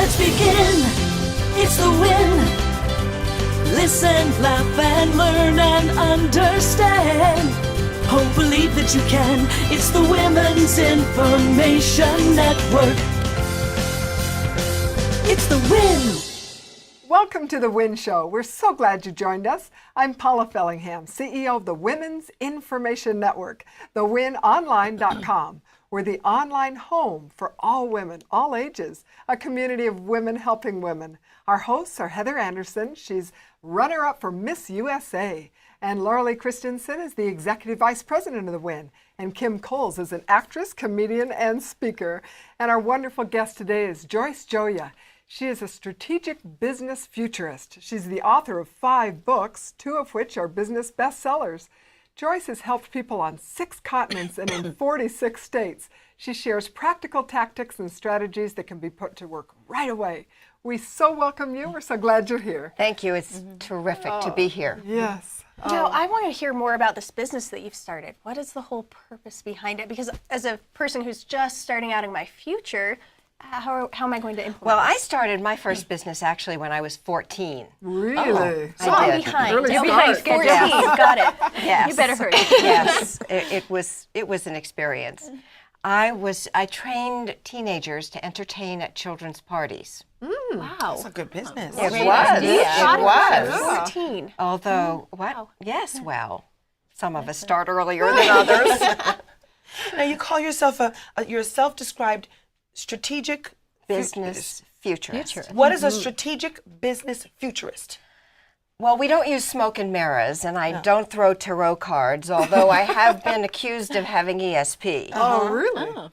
Let's begin. It's the win. Listen, laugh, and learn and understand. Hope, believe that you can. It's the Women's Information Network. It's the win. Welcome to the Win Show. We're so glad you joined us. I'm Paula Fellingham, CEO of the Women's Information Network, thewinonline.com. We're the online home for all women, all ages, a community of women helping women. Our hosts are Heather Anderson. She's runner-up for Miss USA. And Laura Lee Christensen is the Executive Vice President of the WIN. And Kim Coles is an actress, comedian, and speaker. And our wonderful guest today is Joyce Gioia. She is a strategic business futurist. She's the author of 5 books, 2 of which are business bestsellers. Joyce has helped people on 6 continents and in 46 states. She shares practical tactics and strategies that can be put to work right away. We so welcome you. We're so glad you're here. Thank you. It's terrific to be here. Yes. Joe, I want to hear more about this business that you've started. What is the whole purpose behind it? Because as a person who's just starting out in my future, how am I going to implement Well, this? I started my first business actually when I was 14. Really? So I I'm did. behind. Early I'm start. behind 14. Got it. Yes. You better hurry. Yes, it was an experience. I trained teenagers to entertain at children's parties. Wow. That's a good business. It Great was. idea. It was. 14. Although, Wow. Yes, well, some of us start earlier than others. Now you call yourself you're a self-described strategic Business futurist. What is a strategic business futurist? Well, we don't use smoke and mirrors, and I don't throw tarot cards, although I have been accused of having ESP. Oh, really?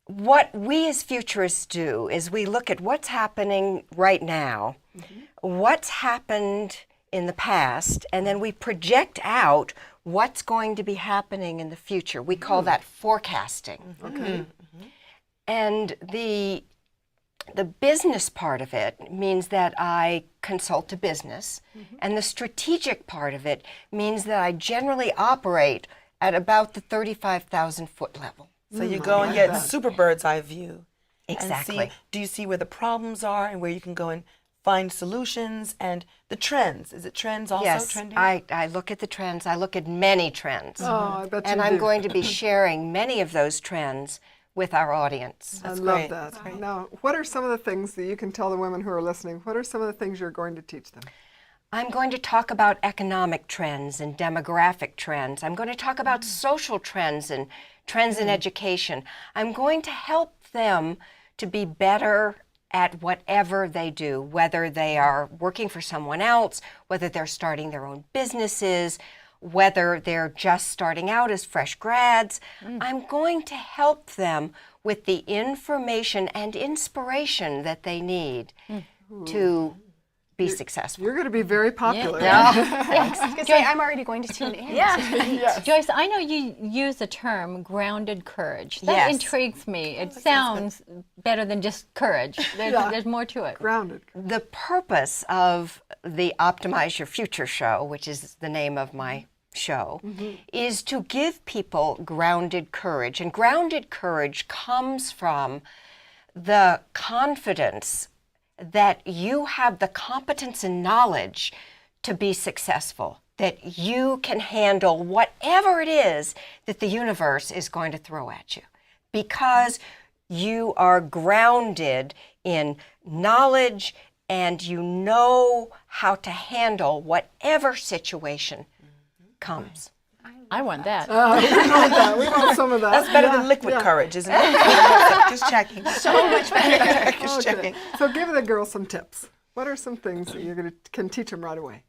What we as futurists do is we look at what's happening right now, what's happened in the past, and then we project out what's going to be happening in the future. We call that forecasting. Okay. And the business part of it means that I consult a business, and the strategic part of it means that I generally operate at about the 35,000 foot level. So you go and get super bird's eye view. Exactly. And see, do you see where the problems are and where you can go and find solutions and the trends? Is it trends also? Yes, trending? I look at the trends. I look at many trends. Oh, I bet you And I'm do. going to be sharing many of those trends with our audience. I love great. that. That's great. Now, what are some of the things that you can tell the women who are listening? What are some of the things you're going to teach them? I'm going to talk about economic trends and demographic trends. I'm going to talk about social trends and trends in education. I'm going to help them to be better at whatever they do, whether they are working for someone else, whether they're starting their own businesses, whether they're just starting out as fresh grads. I'm going to help them with the information and inspiration that they need to be successful. You're going to be very popular. I was going to say, I'm already going to tune in. Yes. Joyce, I know you use the term grounded courage. That Yes. intrigues me. It sounds better than just courage. There's more to it. Grounded. The purpose of the Optimize Your Future show, which is the name of my show, is to give people grounded courage. And grounded courage comes from the confidence that you have the competence and knowledge to be successful, that you can handle whatever it is that the universe is going to throw at you, because you are grounded in knowledge and you know how to handle whatever situation comes. I want that. We want that. We want some of that. That's better than liquid courage, isn't it? Just checking. So much better. Just checking. So give the girls some tips. What are some things that can teach them right away?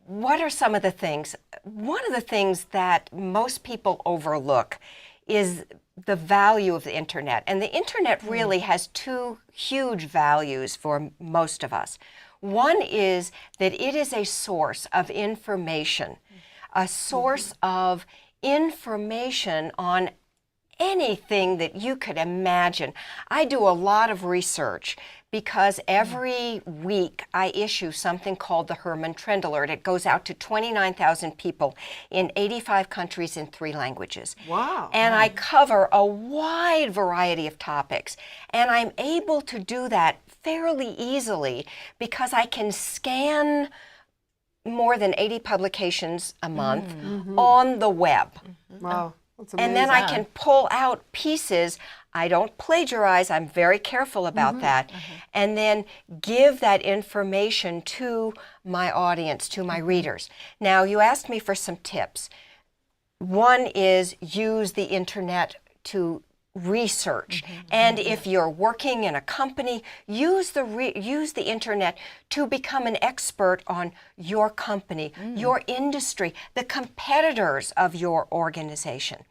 What are some of the things? One of the things that most people overlook is the value of the internet. And the internet really has 2 huge values for most of us. One is that it is a source of information, a source of information on anything that you could imagine. I do a lot of research because every week I issue something called the Herman Trend Alert. It goes out to 29,000 people in 85 countries in 3 languages. Wow. And I cover a wide variety of topics. And I'm able to do that fairly easily because I can scan more than 80 publications a month on the web. Wow. That's amazing. And then I can pull out pieces. I don't plagiarize. I'm very careful about that. And then give that information to my audience, to my readers. Now, you asked me for some tips. One is use the internet to research. And if you're working in a company, use the internet to become an expert on your company, your industry, the competitors of your organization.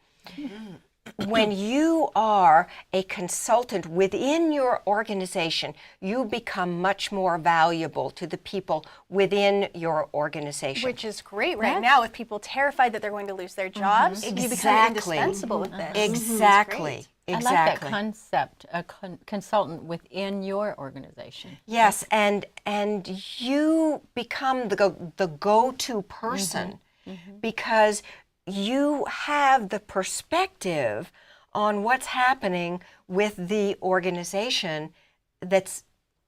When you are a consultant within your organization, you become much more valuable to the people within your organization. Which is great right now with people terrified that they're going to lose their jobs. You become Exactly. indispensable with this. Exactly. I like that concept, a consultant within your organization. Yes, and you become the go-to person because you have the perspective on what's happening with the organization that's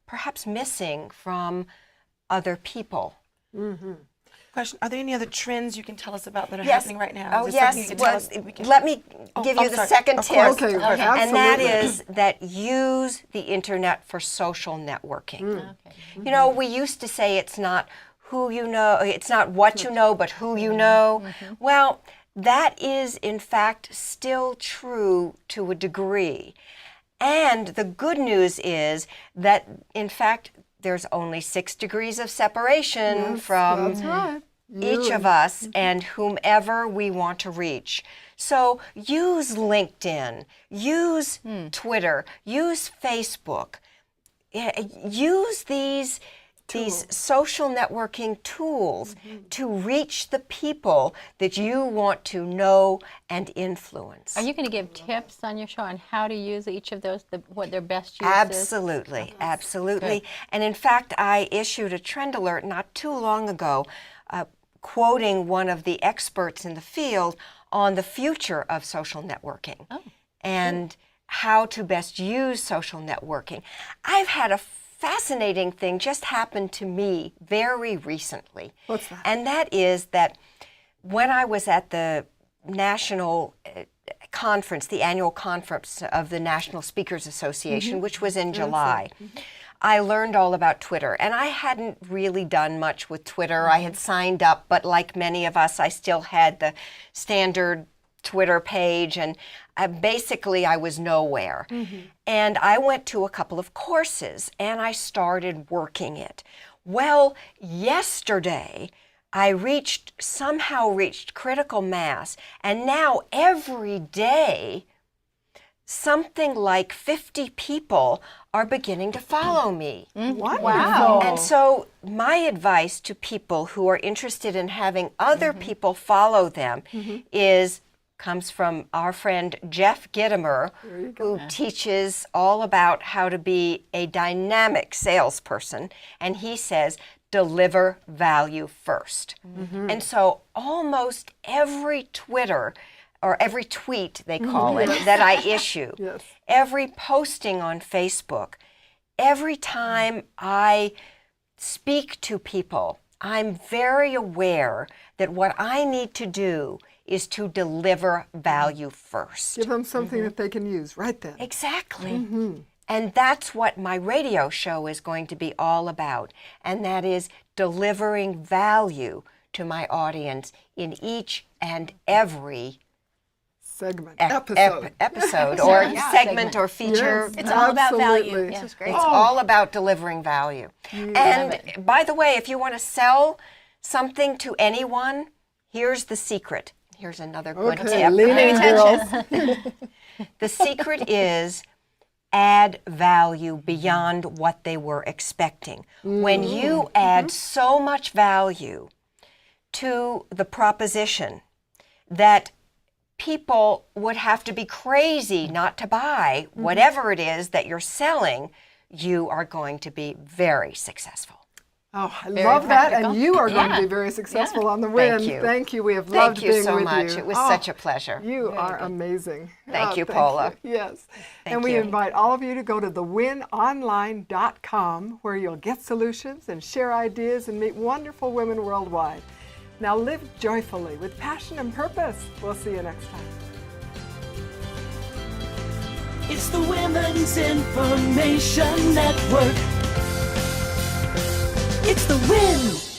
perhaps missing from other people. Question, are there any other trends you can tell us about that are happening right now? Oh, Is there something yes. you can tell Well, us? let me give you the sorry. second Of tip. course. Okay, And that absolutely. is that use the internet for social networking. You know, we used to say it's not who you know, it's not what you know, but who you know. Well, that is in fact still true to a degree. And the good news is that in fact there's only 6 degrees of separation from That's right. each of us and whomever we want to reach. So use LinkedIn, use Twitter, use Facebook, use these social networking tools to reach the people that you want to know and influence. Are you going to give tips on your show on how to use each of those, what their best use is? Absolutely, absolutely. And in fact, I issued a trend alert not too long ago, quoting one of the experts in the field on the future of social networking and how to best use social networking. I've had a fascinating thing just happened to me very recently. What's that? And that is that when I was at the national conference, the annual conference of the National Speakers Association, which was in July, I learned all about Twitter. And I hadn't really done much with Twitter. I had signed up, but like many of us, I still had the standard Twitter page, and basically I was nowhere. And I went to a couple of courses, and I started working it. Well, yesterday, I somehow reached critical mass, and now every day, something like 50 people are beginning to follow me. Wow. And so my advice to people who are interested in having other people follow them comes from our friend Jeff Gitomer, who teaches all about how to be a dynamic salesperson. And he says, deliver value first. And so almost every Twitter, or every tweet, they call it, that I issue, every posting on Facebook, every time I speak to people, I'm very aware that what I need to do is to deliver value first. Give them something that they can use right then. Exactly. And that's what my radio show is going to be all about. And that is delivering value to my audience in each and every Segment. episode or segment or feature. Yes. It's all about value. Absolutely. This is great. It's all about delivering value. And by the way, if you want to sell something to anyone, here's the secret. Here's another good Okay, tip. lean in, girls. The secret is add value beyond what they were expecting. When you add so much value to the proposition that people would have to be crazy not to buy whatever it is that you're selling, you are going to be very successful. Oh, I love that, practical. and you are going to Yeah. be very successful on the win. Thank you. Thank you. We have loved Thank you being so with much. you. It was Oh, such a pleasure. You are amazing. Thank you, thank Paula. you. Yes. Thank and we you. invite all of you to go to thewinonline.com, where you'll get solutions and share ideas and meet wonderful women worldwide. Now live joyfully with passion and purpose. We'll see you next time. It's the Women's Information Network. It's the win.